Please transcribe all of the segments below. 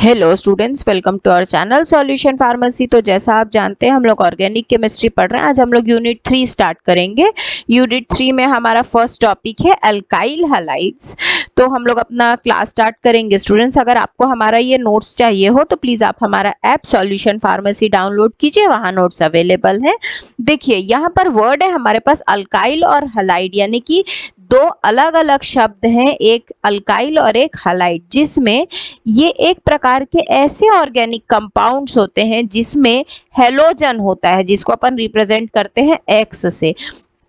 Hello students, welcome to our channel solution pharmacy. तो जैसा आप जानते हैं हम लोग ऑर्गेनिक केमिस्ट्री पढ़ रहे हैं। आज हम लोग यूनिट 3 स्टार्ट करेंगे। यूनिट 3 में हमारा फर्स्ट टॉपिक है अल्काइल हैलाइड्स। तो हम लोग अपना क्लास स्टार्ट करेंगे। स्टूडेंट्स, अगर आपको हमारा ये नोट्स चाहिए हो तो प्लीज़ आप हमारा ऐप सॉल्यूशन फार्मेसी डाउनलोड कीजिए, वहाँ नोट्स अवेलेबल हैं। देखिए यहाँ पर वर्ड है हमारे पास अल्काइल और हैलाइड, यानी कि दो अलग अलग शब्द हैं, एक अल्काइल और एक हैलाइड, जिसमें ये एक प्रकार के ऐसे ऑर्गेनिक कंपाउंड्स होते हैं जिसमें हेलोजन होता है, जिसको अपन रिप्रेजेंट करते हैं एक्स से।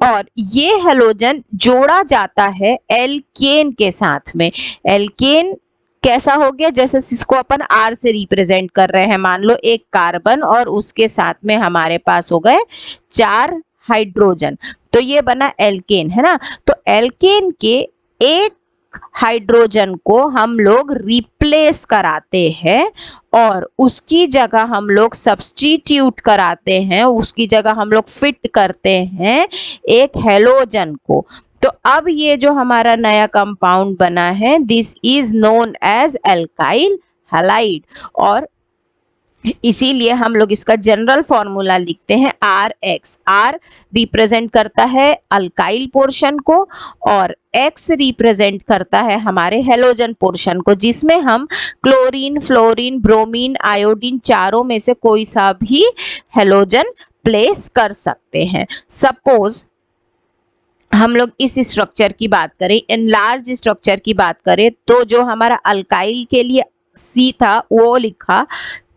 और ये हेलोजन जोड़ा जाता है एल्केन के साथ में। एल्केन कैसा हो गया, जैसे इसको अपन आर से रिप्रेजेंट कर रहे हैं। मान लो एक कार्बन और उसके साथ में हमारे पास हो गए 4 हाइड्रोजन, तो ये बना एल्केन, है ना। तो एल्केन के एक हाइड्रोजन को हम लोग रिप्लेस कराते हैं और उसकी जगह हम लोग सब्स्टिट्यूट कराते हैं, उसकी जगह हम लोग फिट करते हैं एक हेलोजन को। तो अब ये जो हमारा नया कंपाउंड बना है, this is known as alkyl halide. और इसीलिए हम लोग इसका जनरल फॉर्मूला लिखते हैं RX। R रिप्रेजेंट करता है अल्काइल पोर्शन को और X रिप्रेजेंट करता है हमारे हेलोजन पोर्शन को, जिसमें हम क्लोरीन, फ्लोरीन, ब्रोमीन, आयोडीन चारों में से कोई सा भी हेलोजन प्लेस कर सकते हैं। सपोज हम लोग इस स्ट्रक्चर की बात करें, एनलार्ज स्ट्रक्चर की बात करें, तो जो हमारा अल्काइल के लिए C था वो लिखा,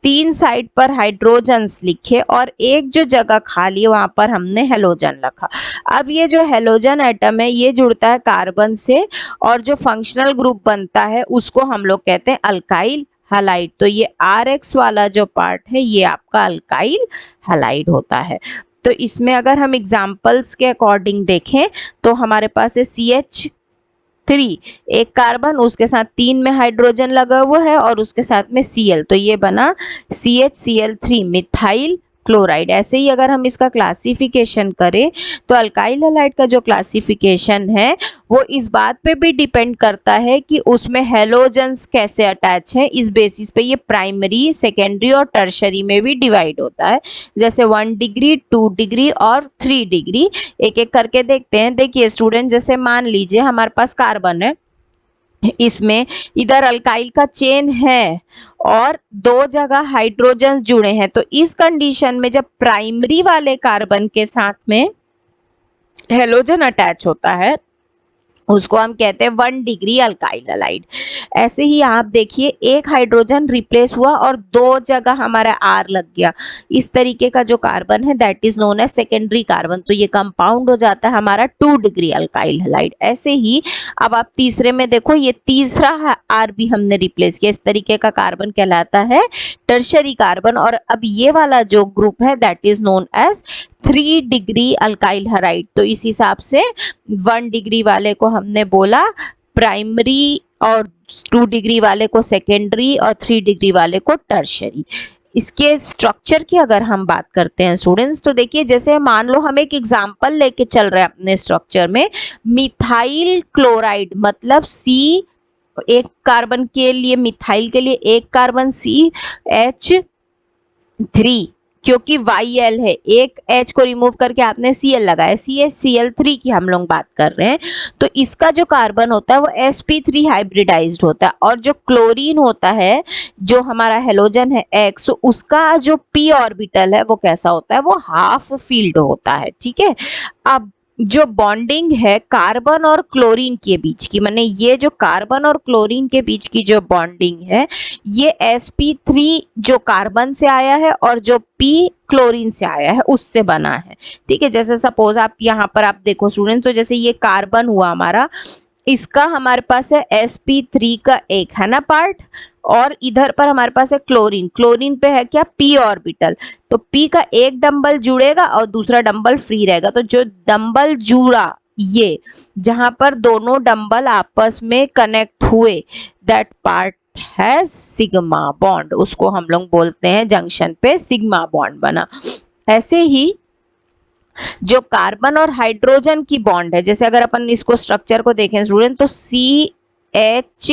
3 साइड पर हाइड्रोजन्स लिखे और एक जो जगह खाली है वहां पर हमने हेलोजन रखा। अब ये जो हेलोजन एटम है ये जुड़ता है कार्बन से और जो फंक्शनल ग्रुप बनता है उसको हम लोग कहते हैं अल्काइल हैलाइड। तो ये RX वाला जो पार्ट है ये आपका अल्काइल हैलाइड होता है। तो इसमें अगर हम एग्जाम्पल्स के अकॉर्डिंग देखें तो हमारे पास है CH3, एक कार्बन, उसके साथ 3 में हाइड्रोजन लगा हुआ है और उसके साथ में Cl, तो ये बना CHCl3 मिथाइल क्लोराइड। ऐसे ही अगर हम इसका क्लासिफिकेशन करें तो अल्काइल हैलाइड का जो क्लासिफिकेशन है वो इस बात पे भी डिपेंड करता है कि उसमें हेलोजन्स कैसे अटैच हैं। इस बेसिस पे ये प्राइमरी, सेकेंडरी और टर्शरी में भी डिवाइड होता है, जैसे 1 डिग्री, 2 डिग्री और 3 डिग्री। एक एक करके देखते हैं। देखिए स्टूडेंट, जैसे मान लीजिए हमारे पास कार्बन है, इसमें इधर अल्काइल का चेन है और 2 जगह हाइड्रोजन जुड़े हैं, तो इस कंडीशन में जब प्राइमरी वाले कार्बन के साथ में हेलोजन अटैच होता है उसको हम कहते हैं 1 डिग्री अल्काइल हैलाइड। ऐसे ही आप देखिए एक हाइड्रोजन रिप्लेस हुआ और 2 जगह हमारा R लग गया, इस तरीके का जो कार्बन है that is known as secondary carbon, तो ये कंपाउंड हो जाता है हमारा 2 डिग्री अल्काइल हैलाइड। ऐसे ही अब आप तीसरे में देखो, ये तीसरा R भी हमने रिप्लेस किया, इस तरीके का कार्बन कहलाता है टर्शरी कार्बन। और अब ये वाला जो ग्रुप है that is known as 3 degree alkyl halide. तो इस हिसाब से 1 डिग्री वाले को हमने बोला प्राइमरी और 2 डिग्री वाले को सेकेंडरी और 3 डिग्री वाले को टर्शरी। इसके स्ट्रक्चर की अगर हम बात करते हैं स्टूडेंट्स, तो देखिए जैसे मान लो हम एक एग्जांपल लेके चल रहे हैं अपने स्ट्रक्चर में, मिथाइल क्लोराइड, मतलब C, एक कार्बन के लिए, मिथाइल के लिए एक कार्बन CH3, क्योंकि YL है, एक H को रिमूव करके आपने Cl लगाया, CHCl3 की हम लोग बात कर रहे हैं। तो इसका जो कार्बन होता है वो sp3 हाइब्रिडाइज्ड होता है और जो क्लोरीन होता है, जो हमारा हेलोजन है X, उसका जो p ऑर्बिटल है वो कैसा होता है, वो हाफ फील्ड होता है। ठीक है। अब जो बॉन्डिंग है कार्बन और क्लोरीन के बीच की, माने ये जो कार्बन और क्लोरीन के बीच की जो बॉन्डिंग है, ये sp3 जो कार्बन से आया है और जो p क्लोरीन से आया है उससे बना है। ठीक है। जैसे सपोज आप यहाँ पर आप देखो स्टूडेंट, तो जैसे ये कार्बन हुआ हमारा, इसका हमारे पास है sp3 का एक है ना पार्ट, और इधर पर हमारे पास है क्लोरीन, क्लोरीन पे है क्या, p ऑर्बिटल, तो p का एक डंबल जुड़ेगा और दूसरा डंबल फ्री रहेगा। तो जो डंबल जुड़ा, ये जहां पर दोनों डंबल आपस में कनेक्ट हुए, that part has sigma bond, उसको हम लोग बोलते हैं जंक्शन पे सिग्मा बॉन्ड बना। ऐसे ही जो कार्बन और हाइड्रोजन की बॉन्ड है, जैसे अगर अपन इसको स्ट्रक्चर को देखें स्टूडेंट, तो CH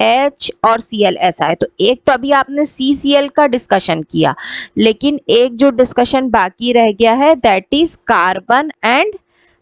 H और Cl ऐसा है। तो एक तो अभी आपने CCl का डिस्कशन किया, लेकिन एक जो डिस्कशन बाकी रह गया है that is carbon and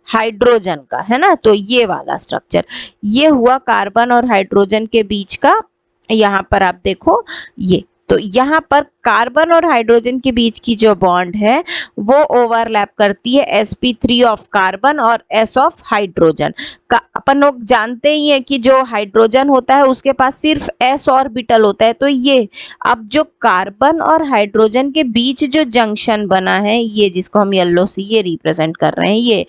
hydrogen का, है ना। तो ये वाला स्ट्रक्चर, ये हुआ कार्बन और हाइड्रोजन के बीच का। यहाँ पर आप देखो ये, तो यहाँ पर कार्बन और हाइड्रोजन के बीच की जो बॉन्ड है वो ओवरलैप करती है sp3 ऑफ कार्बन और s ऑफ हाइड्रोजन का। अपन लोग जानते ही हैं कि जो हाइड्रोजन होता है उसके पास सिर्फ s ऑर्बिटल होता है। तो ये अब जो कार्बन और हाइड्रोजन के बीच जो जंक्शन बना है, ये जिसको हम येलो से ये रिप्रेजेंट कर रहे हैं,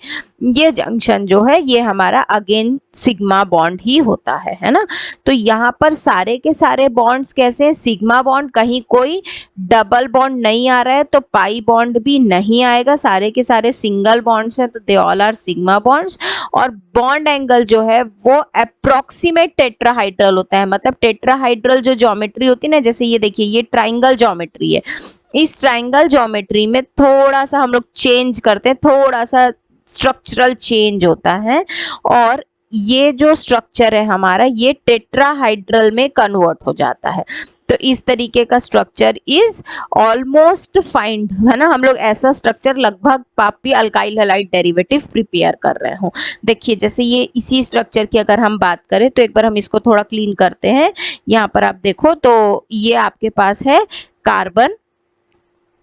ये जंक्शन जो है ये हमारा अगेन सिग्मा बॉन्ड ही होता है ना। तो यहाँ पर सारे के सारे बॉन्ड्स कैसे हैं, सिग्मा बॉन्ड, कहीं कोई डबल बॉन्ड नहीं आ रहा है तो पाई बॉन्ड भी नहीं आएगा, सारे के सारे सिंगल बॉन्ड्स हैं तो they all are sigma bonds. और बॉन्ड एंगल जो है वो अप्रोक्सीमेट टेट्राहाइड्रल होता है, मतलब टेट्राहाइड्रल जो ज्योमेट्री होती है ना, जैसे ये देखिए ये ट्राइंगल ज्योमेट्री है, इस ट्राइंगल ज्योमेट्री में थोड़ा सा हम लोग चेंज करते हैं, थोड़ा सा स्ट्रक्चरल चेंज होता है और ये जो स्ट्रक्चर है हमारा ये टेट्राहाइड्रल में कन्वर्ट हो जाता है। तो इस तरीके का स्ट्रक्चर इज ऑलमोस्ट फाइंड, है ना। हम लोग ऐसा स्ट्रक्चर लगभग पापी अल्काइल हैलाइड डेरिवेटिव प्रिपेयर कर रहे हो। देखिए जैसे ये इसी स्ट्रक्चर की अगर हम बात करें तो एक बार हम इसको थोड़ा क्लीन करते हैं। यहाँ पर आप देखो तो ये आपके पास है कार्बन,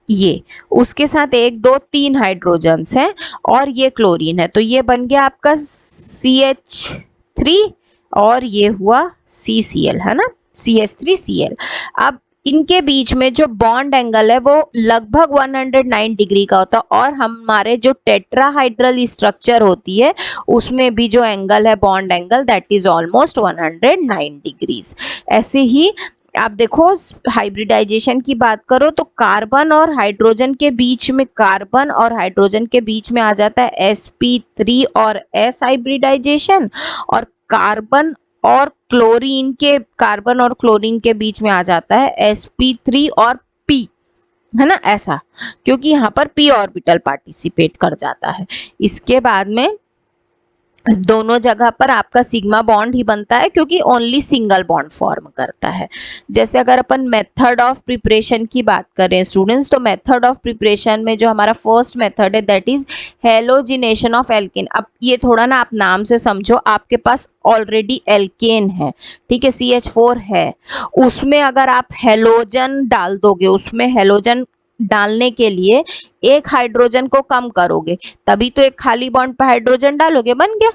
ये उसके साथ 1 2 3 हाइड्रोजन्स हैं और ये क्लोरीन है, तो ये बन गया आपका CH3 और ये हुआ CCl, है ना, CH3Cl। अब इनके बीच में जो बॉन्ड एंगल है वो लगभग 109 डिग्री का होता है और हमारे जो टेट्राहाइड्रल स्ट्रक्चर होती है उसमें भी जो एंगल है bond angle that is almost 109 degrees. ऐसे ही आप देखो हाइब्रिडाइजेशन की बात करो तो कार्बन और हाइड्रोजन के बीच में, कार्बन और हाइड्रोजन के बीच में आ जाता है sp3 और s हाइब्रिडाइजेशन, और कार्बन और क्लोरीन के बीच में आ जाता है sp3 और p, है ना, ऐसा, क्योंकि यहाँ पर p ऑर्बिटल पार्टिसिपेट कर जाता है। इसके बाद में दोनों जगह पर आपका सिग्मा बॉन्ड ही बनता है क्योंकि ओनली सिंगल बॉन्ड फॉर्म करता है। जैसे अगर अपन मेथड ऑफ प्रिपरेशन की बात करें स्टूडेंट्स, तो मेथड ऑफ प्रिपरेशन में जो हमारा फर्स्ट मेथड है that is halogenation of alkene. अब ये थोड़ा ना आप नाम से समझो, आपके पास ऑलरेडी एल्केन है, ठीक है, CH4 है, उसमें अगर आप हेलोजन डाल दोगे, उसमें हेलोजन डालने के लिए एक हाइड्रोजन को कम करोगे तभी तो एक खाली बॉन्ड पर हाइड्रोजन डालोगे, बन गया।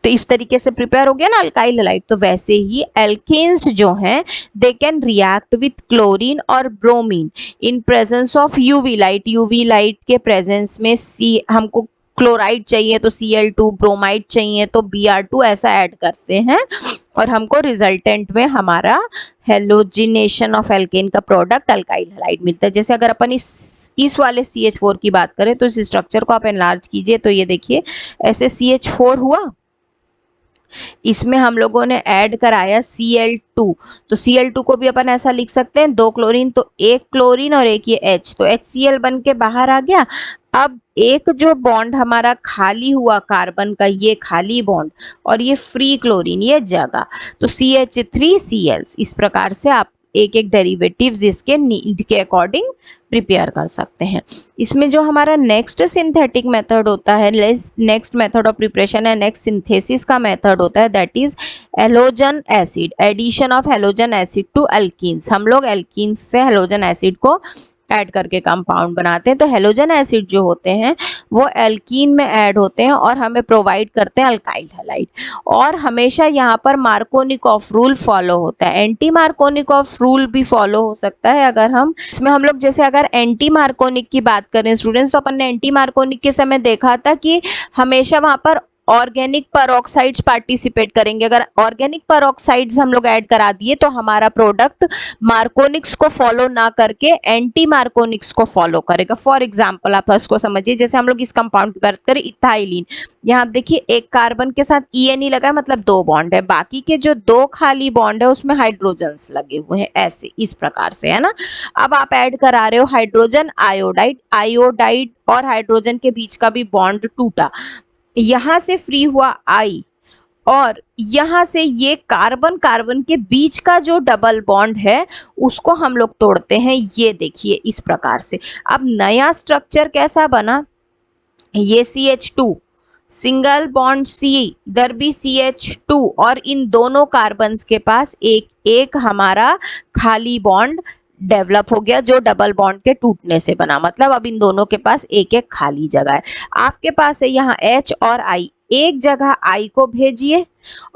तो इस तरीके से प्रिपेयर हो गया ना अल्काइल हैलाइड। तो वैसे ही एल्केन्स जो हैं they can react with chlorine और bromine in presence of UV light. UV light के प्रेजेंस में हमको क्लोराइड चाहिए तो Cl2, ब्रोमाइड चाहिए तो Br2, ऐसा ऐड करते हैं और हमको रिजल्टेंट में हमारा हेलोजिनेशन ऑफ एल्केन का प्रोडक्ट अल्काइल हैलाइड मिलता है। जैसे अगर अपन इस वाले CH4 की बात करें तो इस स्ट्रक्चर को आप एनलार्ज कीजिए तो ये देखिए ऐसे CH4 हुआ, इसमें हम लोगों ने ऐड कराया Cl2, तो Cl2 को भी अपन ऐसा लिख सकते हैं 2 क्लोरीन, तो 1 क्लोरीन और एक ये H, तो HCl बन के बाहर आ गया। अब एक जो बॉन्ड हमारा खाली हुआ कार्बन का, ये खाली बॉन्ड और ये फ्री क्लोरीन, ये जगह, तो CH3Cl। इस प्रकार से आप एक एक डेरिवेटिव्स इसके नीड के अकॉर्डिंग प्रिपेयर कर सकते हैं। इसमें जो हमारा नेक्स्ट सिंथेटिक मेथड होता है, नेक्स्ट मेथड ऑफ प्रिपरेशन है, नेक्स्ट सिंथेसिस का मेथड होता है that is halogen acid, addition of halogen acid to alkenes. हम लोग एल्कीन्स से हेलोजन एसिड को ऐड करके कंपाउंड बनाते हैं। तो हेलोजन एसिड जो होते हैं वो एल्कीन में ऐड होते हैं और हमें प्रोवाइड करते हैं अल्काइल हैलाइड। और हमेशा यहाँ पर मार्कोनिकॉफ रूल फॉलो होता है, एंटी मार्कोनिकॉफ रूल भी फॉलो हो सकता है। अगर हम इसमें हम लोग जैसे अगर एंटी मार्कोनिक की बात करें स्टूडेंट्स, तो अपन ने एंटी मार्कोनिक के समय देखा था कि हमेशा वहाँ पर ऑर्गेनिक परऑक्साइड्स पार्टिसिपेट करेंगे। अगर ऑर्गेनिक परऑक्साइड्स हम लोग ऐड करा दिए तो हमारा प्रोडक्ट मार्कोनिक्स को फॉलो ना करके एंटी मार्कोनिक्स को फॉलो करेगा। फॉर एग्जांपल आप इसको समझिए, जैसे हम लोग इस कंपाउंड की बात करें इथाइलिन, यहाँ आप देखिए एक कार्बन के साथ ENE लगा है, मतलब 2 बॉन्ड है, बाकी के जो 2 खाली बॉन्ड है उसमें हाइड्रोजन्स लगे हुए हैं, ऐसे इस प्रकार से, है ना। अब आप ऐड करा रहे हो हाइड्रोजन आयोडाइड, आयोडाइड और हाइड्रोजन के बीच का भी बॉन्ड टूटा, यहाँ से फ्री हुआ I और यहाँ से ये कार्बन कार्बन के बीच का जो डबल बॉन्ड है उसको हम लोग तोड़ते हैं, ये देखिए इस प्रकार से। अब नया स्ट्रक्चर कैसा बना, ये CH2 सिंगल बॉन्ड C, इधर भी CH2 और इन दोनों कार्बन्स के पास एक एक हमारा खाली बॉन्ड डेवलप हो गया जो डबल बॉन्ड के टूटने से बना। मतलब अब इन दोनों के पास एक एक खाली जगह है। आपके पास है यहाँ H और I, एक जगह I को भेजिए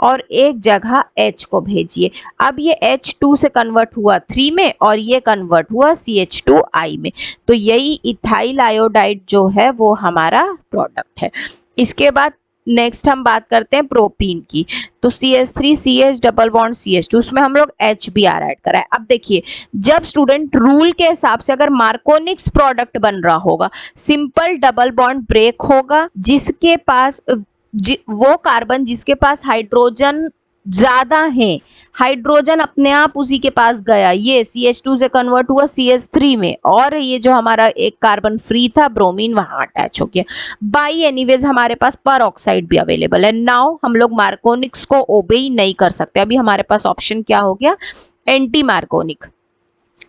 और एक जगह H को भेजिए। अब ये H2 से कन्वर्ट हुआ 3 में और ये कन्वर्ट हुआ CH2I में, तो यही इथाइल आयोडाइड जो है वो हमारा प्रोडक्ट है। इसके बाद नेक्स्ट हम बात करते हैं प्रोपीन की, तो CH3CH डबल बॉन्ड CH2, उसमें हम लोग HBr ऐड करा है। अब देखिए जब स्टूडेंट रूल के हिसाब से अगर मार्कोनिक्स प्रोडक्ट बन रहा होगा, सिंपल डबल बॉन्ड ब्रेक होगा, जिसके पास वो कार्बन जिसके पास हाइड्रोजन ज्यादा है, हाइड्रोजन अपने आप उसी के पास गया, ये CH2 से कन्वर्ट हुआ CH3 में, और ये जो हमारा एक कार्बन फ्री था ब्रोमीन वहां अटैच हो गया। बाई एनीवेज हमारे पास पर ऑक्साइड भी अवेलेबल है। नाउ हम लोग मार्कोनिक्स को ओबे नहीं कर सकते, अभी हमारे पास ऑप्शन क्या हो गया, एंटी मार्कोनिक।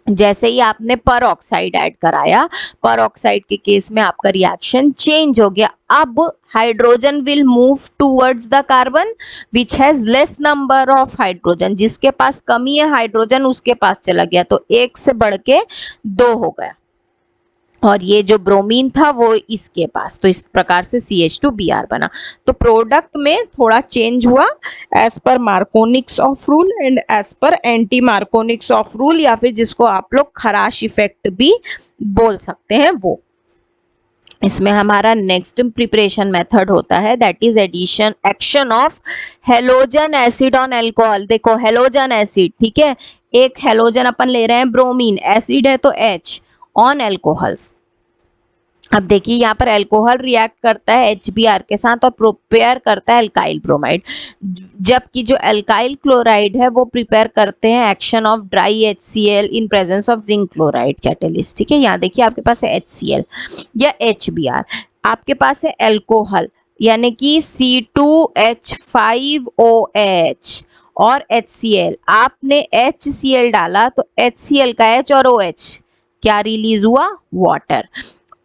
जैसे ही आपने पर ऑक्साइड ऐड कराया, पर ऑक्साइड के केस में आपका रिएक्शन चेंज हो गया। अब hydrogen will move towards the carbon which has less number of hydrogen, जिसके पास कमी है हाइड्रोजन उसके पास चला गया, तो एक से बढ़ के 2 हो गया, और ये जो ब्रोमीन था वो इसके पास, तो इस प्रकार से CH2Br बना। तो प्रोडक्ट में थोड़ा चेंज हुआ as per Markovnikov's of rule and as per anti Markovnikov's of rule, या फिर जिसको आप लोग खराश इफेक्ट भी बोल सकते हैं वो। इसमें हमारा नेक्स्ट प्रिपरेशन मेथड होता है, that is addition action of halogen acid on alcohol. देखो हेलोजन एसिड, ठीक है, एक हेलोजन अपन ले रहे हैं ब्रोमीन, एसिड है तो H ऑन एल्कोहल्स। अब देखिए यहाँ पर अल्कोहल रिएक्ट करता है HBr के साथ और प्रिपेयर करता है अल्काइल ब्रोमाइड, जबकि जो अल्काइल क्लोराइड है वो प्रिपेयर करते हैं action of dry HCl in presence of zinc chloride catalyst. ठीक है, यहाँ देखिए आपके पास है HCl या HBr, आपके पास है अल्कोहल यानी कि C2H5OH और HCl, आपने HCl डाला तो HCl का H और OH क्या रिलीज हुआ, वाटर,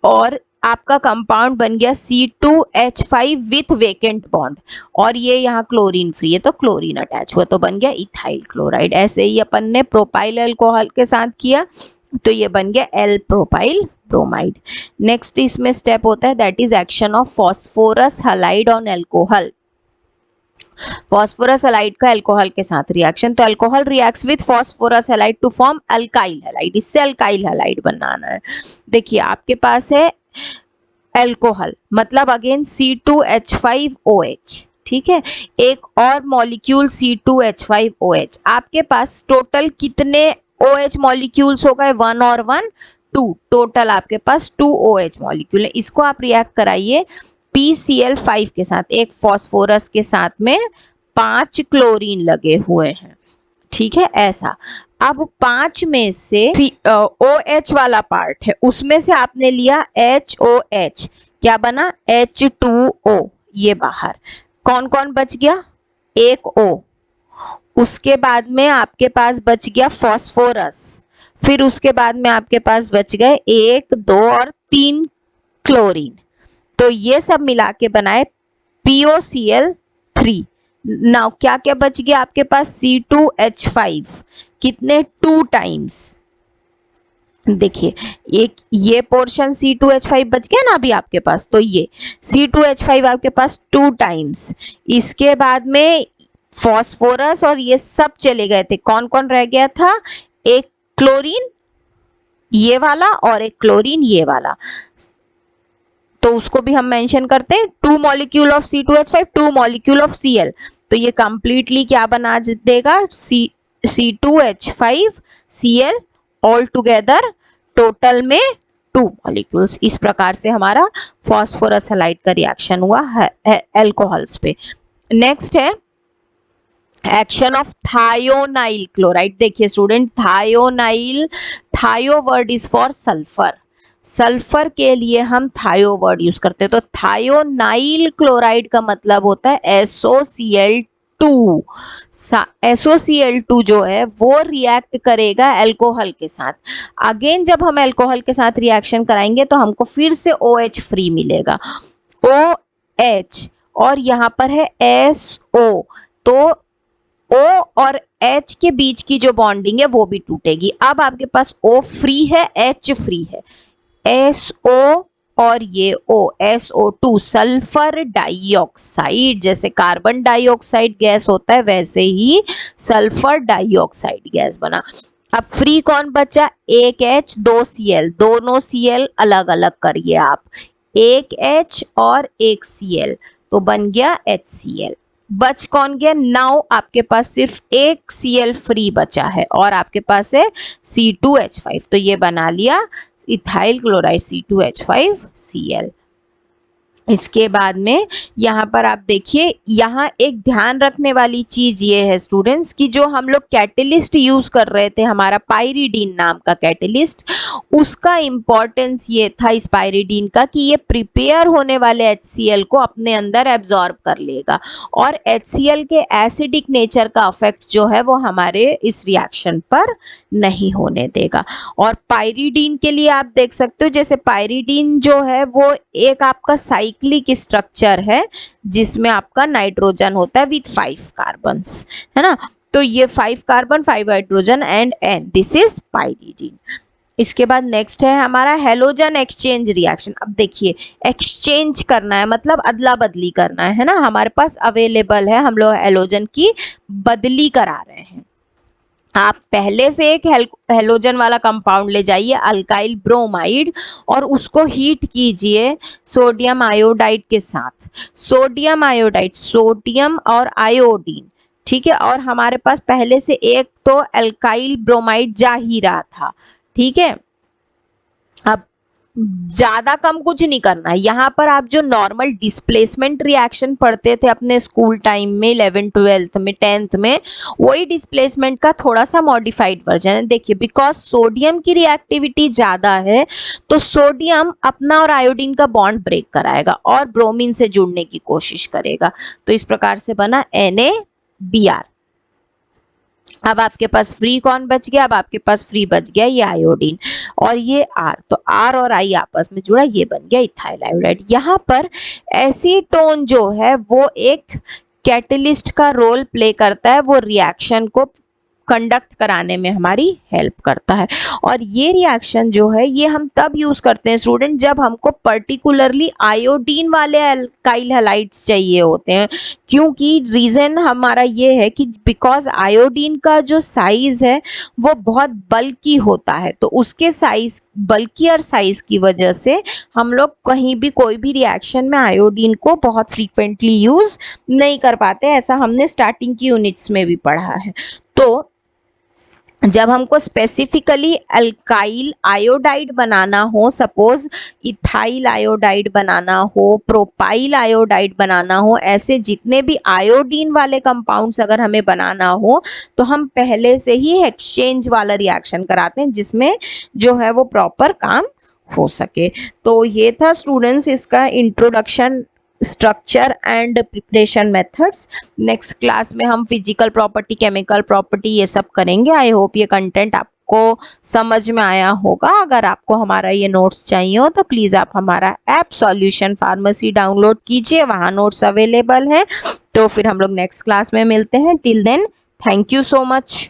और आपका कंपाउंड बन गया C2H5 विथ वेकेंट बॉन्ड, और ये यहाँ क्लोरीन फ्री है तो क्लोरीन अटैच हुआ तो बन गया इथाइल क्लोराइड। ऐसे ही अपन ने प्रोपाइल अल्कोहल के साथ किया तो ये बन गया L प्रोपाइल ब्रोमाइड। नेक्स्ट इसमें स्टेप होता है that is action of phosphorus halide on alcohol. Phosphorus halide का अल्कोहल के साथ रिएक्शन, तो alcohol reacts with phosphorus halide to form alkyl halide, इससे अल्काइल हैलाइड बनाना है। देखिए आपके पास है अल्कोहल मतलब अगेन C2H5OH, ठीक है, एक और मॉलिक्यूल C2H5OH, आपके पास टोटल कितने OH मॉलिक्यूल्स हो गए, 1 और 1 2, टोटल आपके पास 2 OH मॉलिक्यूल है। इसको आप रिएक्ट कराइए PCl5 के साथ, एक फॉस्फोरस के साथ में 5 क्लोरीन लगे हुए हैं, ठीक है ऐसा। अब 5 में से OH वाला पार्ट है उसमें से आपने लिया HOH, क्या बना H2O, ये बाहर, कौन कौन बच गया, एक O, उसके बाद में आपके पास बच गया फॉस्फोरस, फिर उसके बाद में आपके पास बच गए 1 2 और 3 क्लोरीन, तो ये सब मिला के बनाए POCl3। नाउ क्या क्या बच गया आपके पास, C2H5 कितने 2 टाइम्स, देखिए एक ये पोर्शन C2H5 बच गया ना अभी आपके पास, तो ये C2H5 आपके पास 2 टाइम्स, इसके बाद में फॉस्फोरस और ये सब चले गए थे, कौन कौन रह गया था, एक क्लोरीन ये वाला और एक क्लोरीन ये वाला, तो उसको भी हम मेंशन करते हैं 2 molecule of C2H5 2 molecule of Cl, तो ये कंप्लीटली क्या बना देगा, C2H5 Cl all together total में 2 मॉलिक्यूल्स। इस प्रकार से हमारा फॉस्फोरस हैलाइड का रिएक्शन हुआ है अल्कोहल्स पे। नेक्स्ट है एक्शन ऑफ थायोनाइल क्लोराइड। देखिए स्टूडेंट थायोनाइल, थायो word is for sulphur, sulphur के लिए हम थायो वर्ड यूज करते हैं, तो थायोनाइल क्लोराइड का मतलब होता है SOCl2। SOCl2 जो है वो रिएक्ट करेगा अल्कोहल के साथ। अगेन जब हम अल्कोहल के साथ रिएक्शन कराएंगे तो हमको फिर से OH फ्री मिलेगा, OH, और यहाँ पर है SO, तो O और H के बीच की जो बॉन्डिंग है वो भी टूटेगी। अब आपके पास O फ्री है, H फ्री है, SO और ये O, SO2 सल्फर डाइऑक्साइड। जैसे कार्बन डाइऑक्साइड गैस होता है वैसे ही सल्फर डाइऑक्साइड गैस बना। अब फ्री कौन बचा? एक H, दो Cl, दोनों Cl अलग अलग करिए आप, एक H और एक Cl, तो बन गया HCl। बच कौन गया? नाउ आपके पास सिर्फ एक Cl फ्री बचा है और आपके पास है C2H5, तो ये बना लिया इथाइल क्लोराइड C2H5Cl। इसके बाद में यहाँ पर आप देखिए, यहाँ एक ध्यान रखने वाली चीज ये है स्टूडेंट्स कि जो हम लोग कैटेलिस्ट यूज कर रहे थे, हमारा पायरीडीन नाम का कैटेलिस्ट, उसका इंपॉर्टेंस ये था इस पायरीडीन का कि ये प्रिपेयर होने वाले HCl को अपने अंदर एब्जॉर्ब कर लेगा और HCl के एसिडिक नेचर का इफेक्ट जो है वो हमारे इस रिएक्शन पर नहीं होने देगा। और पायरीडीन के लिए आप देख सकते हो, जैसे पायरीडीन जो है वो एक आपका साइक्लिक स्ट्रक्चर है जिसमें आपका नाइट्रोजन होता है विथ 5 कार्बन्स, है ना, तो ये 5 carbon 5 hydrogen and N, this is pyridine. इसके बाद नेक्स्ट है हमारा हेलोजन एक्सचेंज रिएक्शन। अब देखिए, एक्सचेंज करना है मतलब अदला बदली करना है ना, हमारे पास अवेलेबल है, हम लोग हेलोजन की बदली करा रहे हैं। आप पहले से एक हेलोजन वाला कंपाउंड ले जाइए अल्काइल ब्रोमाइड और उसको हीट कीजिए सोडियम आयोडाइड के साथ। सोडियम आयोडाइड, सोडियम और आयोडीन, ठीक है, और हमारे पास पहले से एक तो अल्काइल ब्रोमाइड जा ही रहा था, ठीक है। अब ज्यादा कम कुछ नहीं करना है, यहाँ पर आप जो नॉर्मल डिस्प्लेसमेंट रिएक्शन पढ़ते थे अपने स्कूल टाइम में 11th 12th में 10th में, वही डिस्प्लेसमेंट का थोड़ा सा मॉडिफाइड वर्जन है। देखिए, बिकॉज सोडियम की रिएक्टिविटी ज्यादा है तो सोडियम अपना और आयोडीन का बॉन्ड ब्रेक कराएगा और ब्रोमीन से जुड़ने की कोशिश करेगा, तो इस प्रकार से बना NaBr। अब आपके पास फ्री कौन बच गया? अब आपके पास फ्री बच गया ये आयोडीन और ये R, तो R और I आपस में जुड़ा, ये बन गया इथाइल आयोडाइड। यहाँ पर एसीटोन जो है वो एक कैटलिस्ट का रोल प्ले करता है, वो रिएक्शन को कंडक्ट कराने में हमारी हेल्प करता है। और ये रिएक्शन जो है ये हम तब यूज करते हैं स्टूडेंट जब हमको पर्टिकुलरली आयोडीन वाले अल्काइल हैलाइड्स चाहिए होते हैं, क्योंकि रीजन हमारा ये है कि बिकॉज आयोडीन का जो साइज है वो बहुत बल्की होता है, तो उसके साइज, बल्कियर साइज की वजह से हम लोग कहीं भी कोई भी रिएक्शन में आयोडीन को बहुत फ्रीक्वेंटली यूज नहीं कर पाते, ऐसा हमने स्टार्टिंग की यूनिट्स में भी पढ़ा है। तो जब हमको स्पेसिफिकली अल्काइल आयोडाइड बनाना हो, सपोज इथाइल आयोडाइड बनाना हो, प्रोपाइल आयोडाइड बनाना हो, ऐसे जितने भी आयोडीन वाले कंपाउंड्स अगर हमें बनाना हो तो हम पहले से ही एक्सचेंज वाला रिएक्शन कराते हैं जिसमें जो है वो प्रॉपर काम हो सके। तो ये था स्टूडेंट्स इसका introduction, structure and preparation methods. Next class में हम फिजिकल प्रॉपर्टी, केमिकल प्रॉपर्टी ये सब करेंगे। आई होप ये कंटेंट आपको समझ में आया होगा। अगर आपको हमारा ये नोट्स चाहिए हो तो प्लीज़ आप हमारा ऐप सॉल्यूशन फार्मेसी डाउनलोड कीजिए, वहाँ नोट्स अवेलेबल हैं। तो फिर हम लोग नेक्स्ट क्लास में मिलते हैं। Till then, thank you so much.